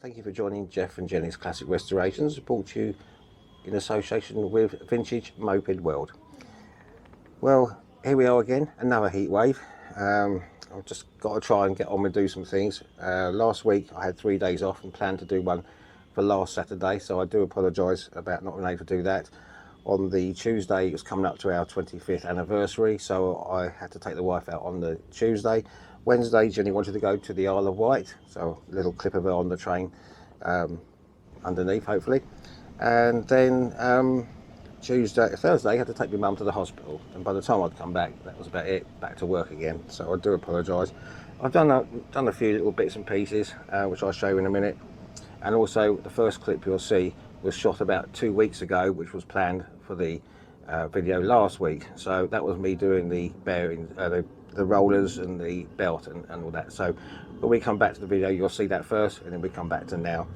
Thank you for joining Jeff and Jenny's Classic Restorations, brought to you in association with Vintage Moped World. Well, here we are again, another heat wave. I've just got to try and get on and do some things. Last week I had 3 days off and planned to do one for last Saturday, so I do apologise about not being able to do that. On the Tuesday, it was coming up to our 25th anniversary, so I had to take the wife out on the Tuesday. Wednesday, Jenny wanted to go to the Isle of Wight, so a little clip of her on the train underneath, hopefully. And then Thursday, I had to take my mum to the hospital, and by the time I'd come back, that was about it, back to work again. So I do apologise. I've done a few little bits and pieces, which I'll show you in a minute. And also, the first clip you'll see was shot about 2 weeks ago, which was planned for the video last week. So that was me doing the bearings, the rollers and the belt and all that. So when we come back to the video, you'll see that first, and then we come back to now.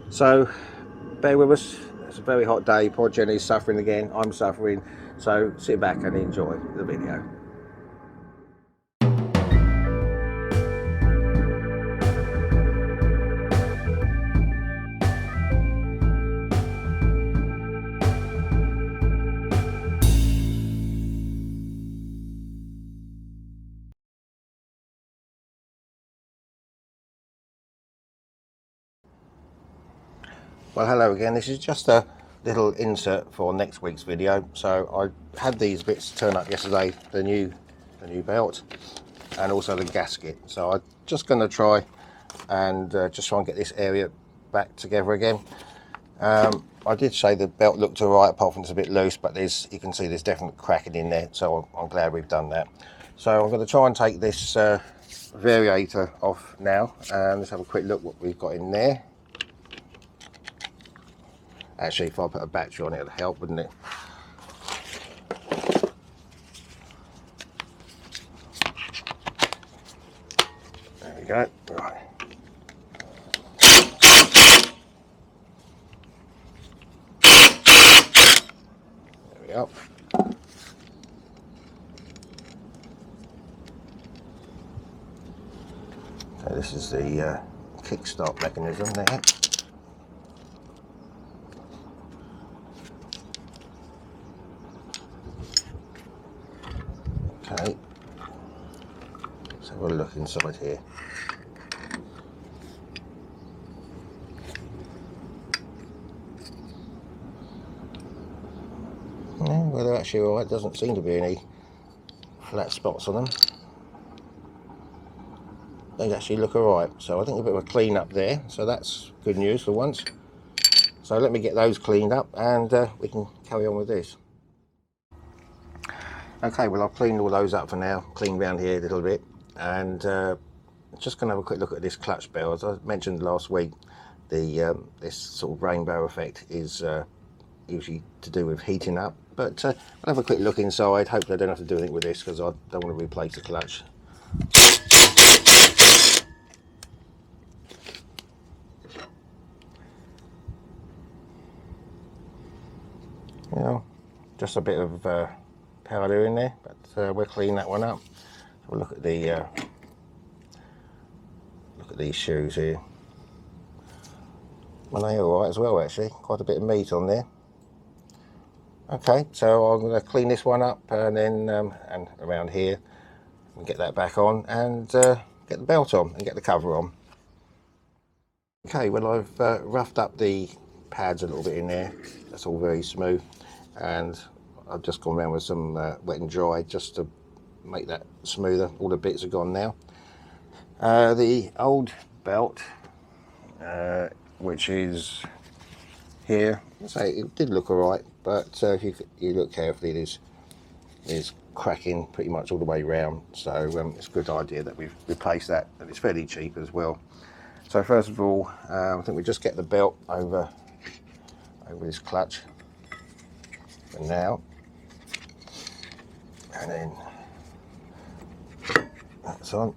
So bear with us. It's a very hot day. Poor Jenny's suffering again. I'm suffering. So sit back and enjoy the video. Well, hello again. This is just a little insert for next week's video. So I had these bits turn up yesterday, the new belt and also the gasket. So I'm just going to try and get this area back together again. I did say the belt looked alright, apart from it's a bit loose, but you can see there's definitely cracking in there. So I'm glad we've done that. So I'm going to try and take this variator off now, and let's have a quick look what we've got in there. Actually, if I put a battery on it, it'd help, wouldn't it? There we go. Right. There we go. So this is the kickstart mechanism there. Okay, so we'll look inside here. Yeah, well, they're actually alright. Doesn't seem to be any flat spots on them. They actually look alright. So I think a bit of a clean up there. So that's good news for once. So let me get those cleaned up, and we can carry on with this. Okay, well, I've cleaned all those up for now, cleaned around here a little bit, and just going to have a quick look at this clutch bell. As I mentioned last week, this sort of rainbow effect is usually to do with heating up, but I'll have a quick look inside. Hopefully I don't have to do anything with this, because I don't want to replace the clutch. You know, just a bit of powder in there, but we'll clean that one up. So we'll look at these shoes here. Well, they're all right as well, actually. Quite a bit of meat on there. Okay, so I'm going to clean this one up, and then and around here, and get that back on, and get the belt on and get the cover on. Okay, well, I've roughed up the pads a little bit in there. That's all very smooth, and I've just gone around with some wet and dry just to make that smoother. All the bits are gone now. The old belt, which is here, so it did look alright, but if you look carefully, there's cracking pretty much all the way round. So it's a good idea that we've replaced that, and it's fairly cheap as well. So first of all, I think we just get the belt over this clutch for now. And then that's on.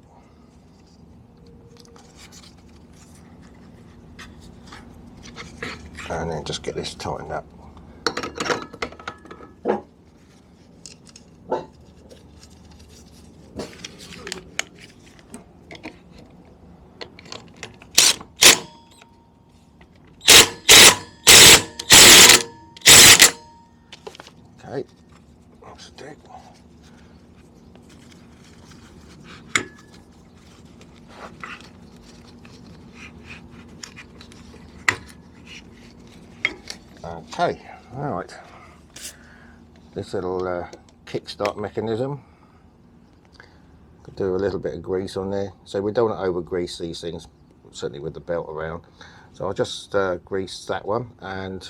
And then just get this tightened up. Okay, that's it. Okay, alright. This little kickstart mechanism. Could do a little bit of grease on there. So we don't want to over grease these things, certainly with the belt around. So I'll just grease that one, and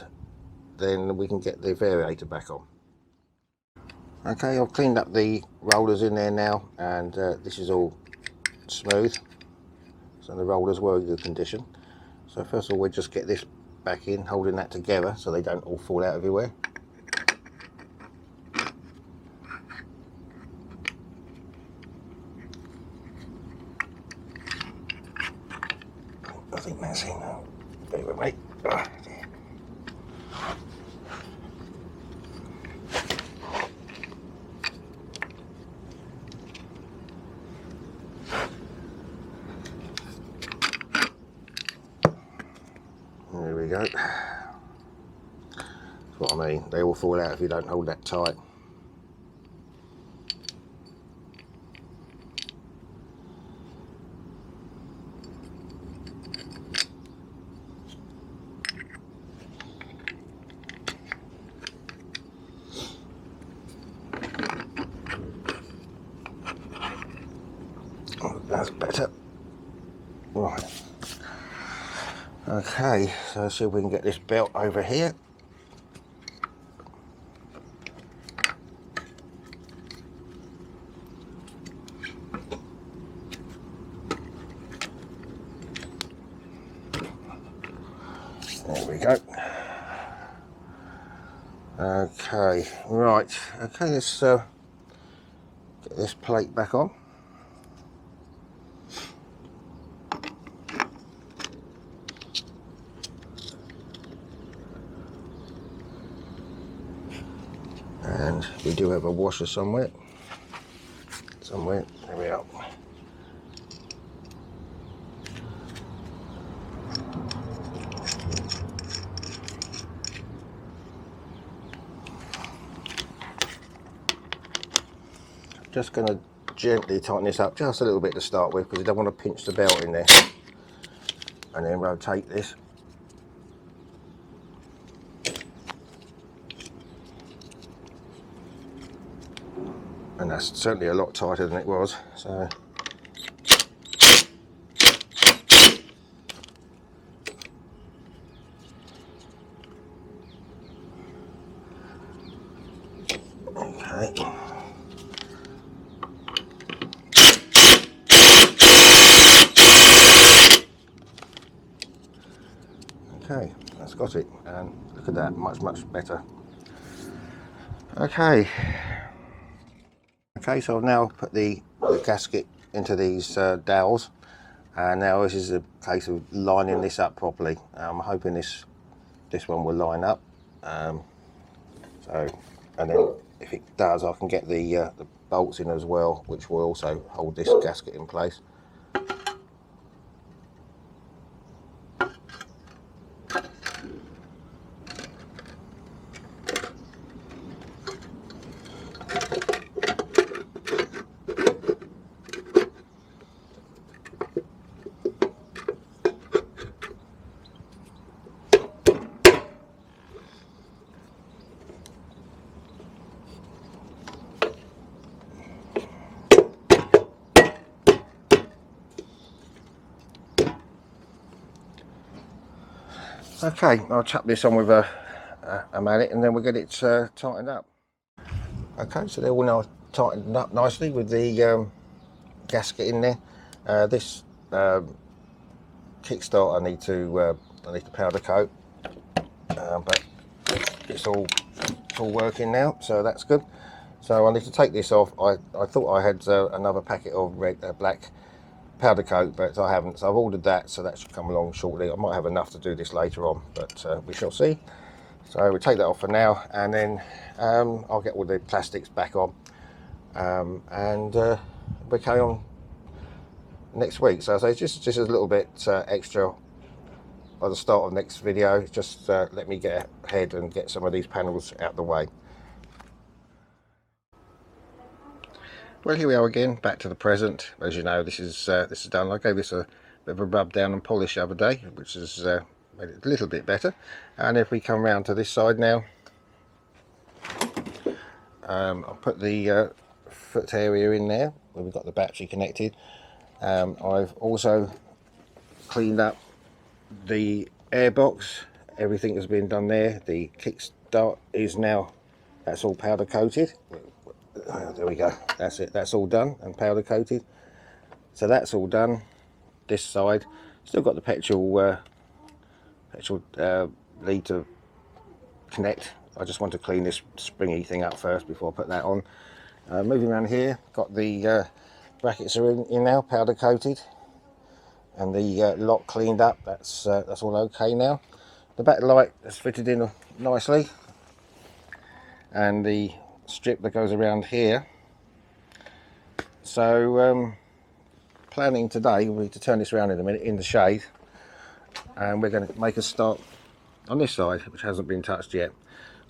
then we can get the variator back on. Okay, I've cleaned up the rollers in there now, and this is all smooth. So the rollers were in good condition. So first of all, we'll just get this back in, holding that together so they don't all fall out everywhere. I think that's in now. Bear with me. There we go. That's what I mean. They all fall out if you don't hold that tight. That's better. Right. Okay, so let's see if we can get this belt over here. There we go. Okay, right. Okay, let's get this plate back on. And we do have a washer somewhere. There we are. Just going to gently tighten this up just a little bit to start with, because you don't want to pinch the belt in there. And then rotate this. And that's certainly a lot tighter than it was. So okay. Okay, that's got it, and look at that, much better. Okay, so I've now put the gasket into these dowels, and now this is a case of lining this up properly. I'm hoping this one will line up. So, and then if it does, I can get the bolts in as well, which will also hold this gasket in place. Okay, I'll chuck this on with a mallet, and then we'll get it tightened up. Okay, so they're all now tightened up nicely with the gasket in there. This kickstart I need to powder coat, but it's all working now, so that's good. So I need to take this off. I thought I had another packet of black powder coat, but I haven't, so I've ordered that, so that should come along shortly. I might have enough to do this later on, but we shall see. So we'll take that off for now, and then I'll get all the plastics back on, and we'll carry on next week. So it's just a little bit extra by the start of next video. Just let me get ahead and get some of these panels out the way. Well, here we are again, back to the present. As you know, this is done. I gave this a bit of a rub down and polish the other day, which has made it a little bit better. And if we come round to this side now, I'll put the foot area in there where we've got the battery connected. I've also cleaned up the airbox. Everything has been done there. The kickstart is now, that's all powder coated. There we go, that's it, that's all done and powder coated. So that's all done. This side still got the petrol lead to connect. I just want to clean this springy thing up first before I put that on. Moving around here, got the brackets are in now, powder coated, and the lock cleaned up. That's all okay now. The back light is fitted in nicely, and the strip that goes around here. So planning today will be to turn this around in a minute in the shade, and we're going to make a start on this side, which hasn't been touched yet.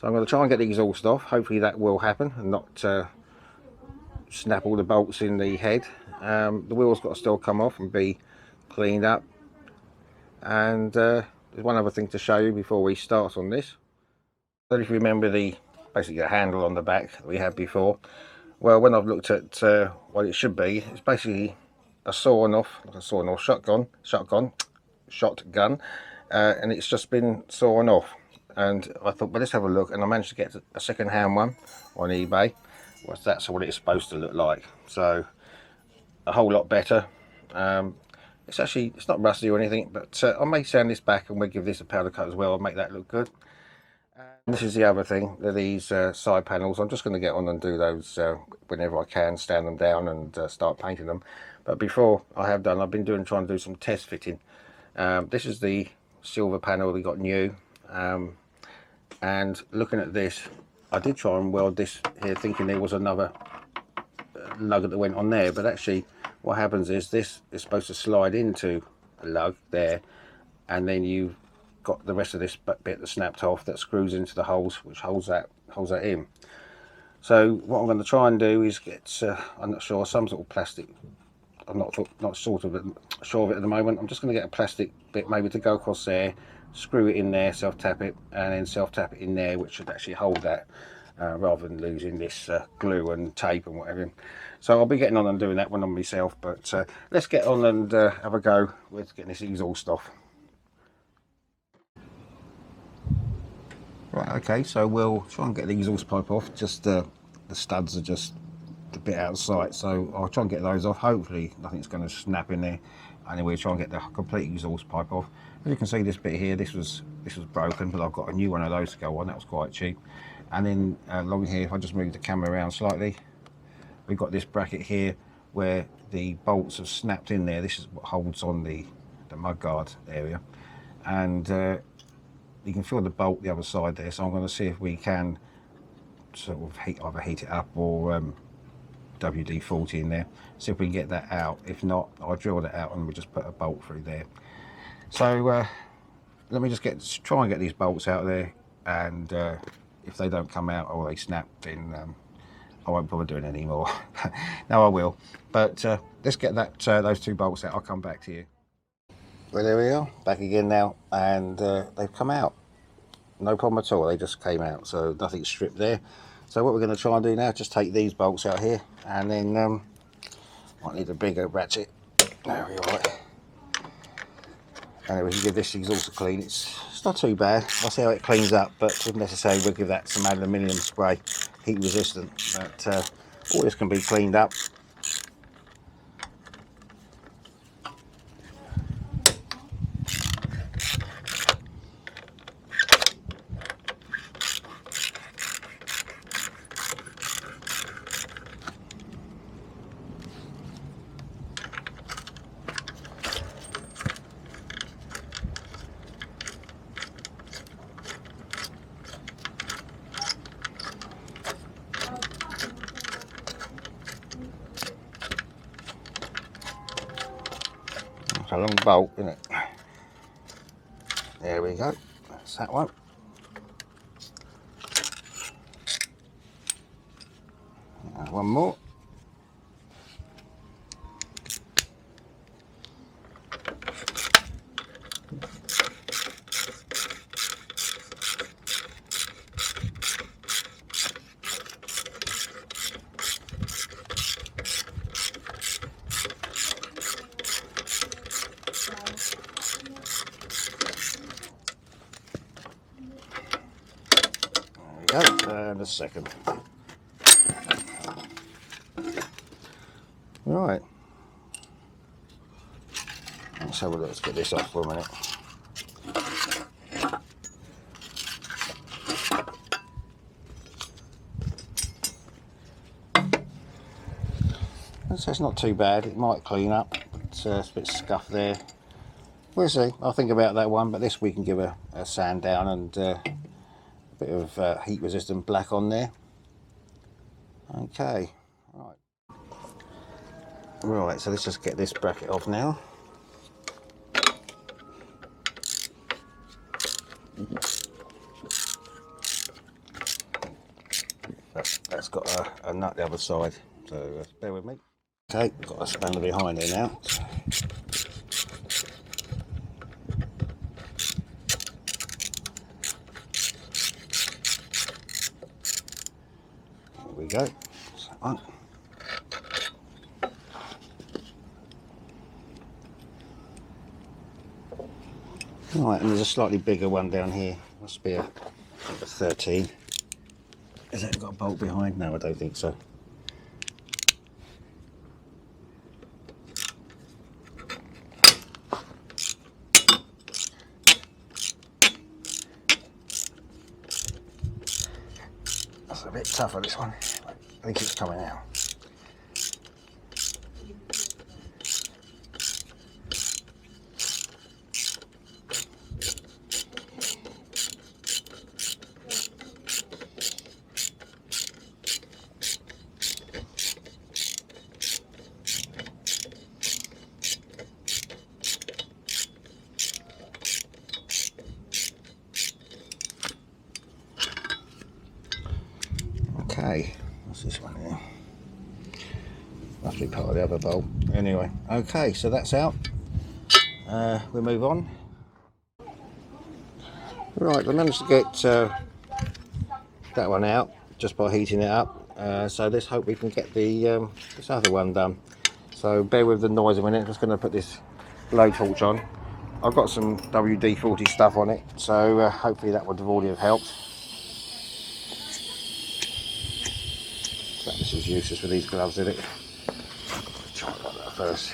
So I'm going to try and get the exhaust off. Hopefully that will happen and not snap all the bolts in the head. The wheel's got to still come off and be cleaned up. And there's one other thing to show you before we start on this. So if you remember basically the handle on the back that we had before, well, when I've looked at what it should be, it's basically a sawn-off, like a sawn-off shotgun, and it's just been sawn off. And I thought, well, let's have a look, and I managed to get a second-hand one on eBay. Well, that's what it's supposed to look like. So a whole lot better. It's not rusty or anything, but I may sand this back and we'll give this a powder coat as well and make that look good. And this is the other thing, these side panels. I'm just going to get on and do those whenever I can, stand them down and start painting them. But before I have done, I've been trying to do some test fitting. This is the silver panel we got new, and looking at this, I did try and weld this here thinking there was another lug that went on there, but actually what happens is this is supposed to slide into a lug there, and then you've got the rest of this bit that snapped off that screws into the holes which holds that in. So what I'm going to try and do is get I'm not sure, some sort of plastic. I'm not sure of it at the moment. I'm just going to get a plastic bit maybe to go across there, screw it in there, self tap it, and then self tap it in there, which should actually hold that rather than losing this glue and tape and whatever. So I'll be getting on and doing that one on myself, but let's get on and have a go with getting this exhaust off. Right, okay, so we'll try and get the exhaust pipe off. Just the studs are just a bit out of sight, so I'll try and get those off. Hopefully nothing's going to snap in there. Anyway, try and get the complete exhaust pipe off. As you can see, this bit here, this was broken, but I've got a new one of those to go on. That was quite cheap. And then along here, if I just move the camera around slightly, we've got this bracket here where the bolts have snapped in there. This is what holds on the mudguard area, and you can feel the bolt the other side there. So I'm going to see if we can sort of either heat it up or WD-40 in there, see if we can get that out. If not, I'll drill that out and we'll just put a bolt through there. So let me just try and get these bolts out there, and if they don't come out or they snap, then I won't bother doing it anymore. No, I will, but let's get those two bolts out. I'll come back to you. Well, there we are, back again now, and they've come out. No problem at all, they just came out, so nothing's stripped there. So what we're going to try and do now, just take these bolts out here, and then might need a bigger ratchet. There we are. And we can give this exhaust a clean. It's not too bad. I'll see how it cleans up, but if necessary, we'll give that some aluminium spray, heat resistant. But all this can be cleaned up. A long bolt, isn't it? There we go, that's that one. One more. go, and a second. Right. Let's have a look. Let's get this off for a minute. So it's not too bad. It might clean up, but it's a bit scuffed there. We'll see. I'll think about that one, but this we can give a sand down and a bit of heat resistant black on there. Okay, right, so let's just get this bracket off now. That's got a nut the other side, so bear with me. Okay, got a spanner behind there now. There we go. That's that one. Right, and there's a slightly bigger one down here. Must be a 13. Has that got a bolt behind? No, I don't think so. That's a bit tougher, this one. I think it's coming out. Okay, what's this one here? Must be part of the other bolt. Anyway, okay, so that's out. We'll move on. Right, we managed to get that one out just by heating it up. So let's hope we can get the this other one done. So bear with the noise a minute. I'm just going to put this blow torch on. I've got some WD-40 stuff on it, so hopefully that would have already helped. This is useless with these gloves, isn't it? Try it like that first.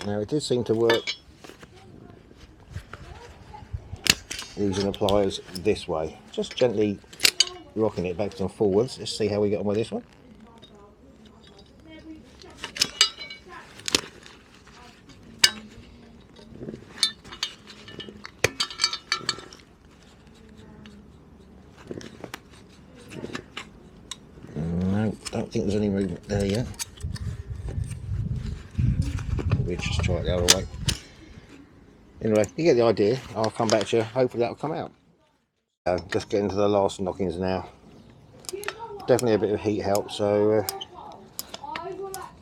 Now it did seem to work using the pliers this way, just gently rocking it backwards and forwards. Let's see how we get on with this one. No, don't think there's any movement there yet. We'll just try it the other way. Anyway, you get the idea. I'll come back to you. Hopefully that'll come out. Just getting to the last knockings now. Definitely a bit of heat help, so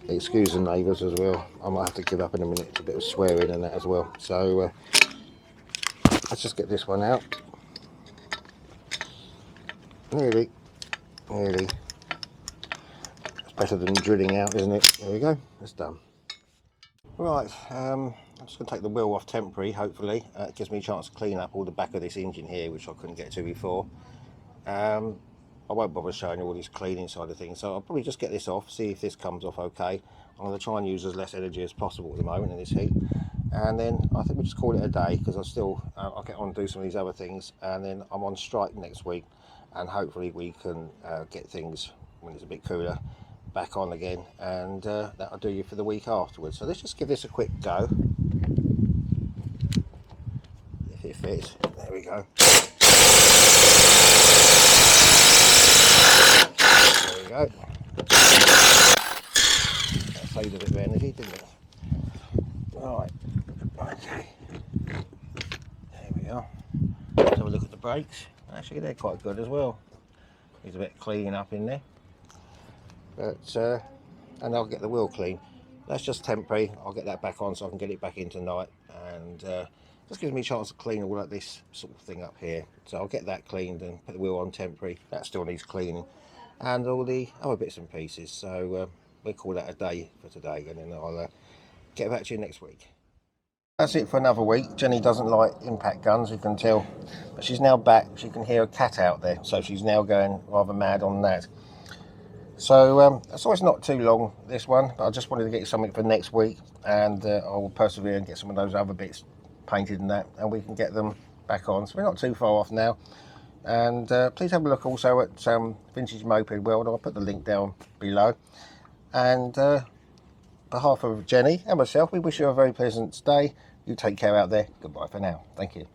excuse the neighbours as well. I might have to give up in a minute. It's a bit of swearing and that as well. So let's just get this one out. Nearly. It's better than drilling out, isn't it? There we go. It's done. Right, I'm just going to take the wheel off temporary, hopefully. It gives me a chance to clean up all the back of this engine here, which I couldn't get to before. I won't bother showing you all this cleaning side of things, so I'll probably just get this off, see if this comes off okay. I'm going to try and use as less energy as possible at the moment in this heat. And then I think we'll just call it a day, because I'll get on and do some of these other things, and then I'm on strike next week, and hopefully we can get things, when it's a bit cooler, back on again, and that'll do you for the week afterwards. So let's just give this a quick go. If it fits, there we go. There we go. need a bit of energy, didn't it? Right, okay, there we are. Let's have a look at the brakes. Actually, they're quite good as well. Needs a bit of cleaning up in there, but and I'll get the wheel clean. That's just temporary. I'll get that back on so I can get it back in tonight, and just gives me a chance to clean all of this sort of thing up here. So I'll get that cleaned and put the wheel on temporary. That still needs cleaning, and all the other bits and pieces. So we'll call that a day for today, and then I'll get back to you next week. That's it for another week. Jenny doesn't like impact guns, you can tell, but she's now back. She can hear a cat out there, so she's now going rather mad on that. So it's not too long, this one, but I just wanted to get something for next week, and I'll persevere and get some of those other bits painted and that, and we can get them back on. So we're not too far off now. And please have a look also at Vintage Moped World. I'll put the link down below. And on behalf of Jenny and myself, we wish you a very pleasant day. You take care out there. Goodbye for now. Thank you.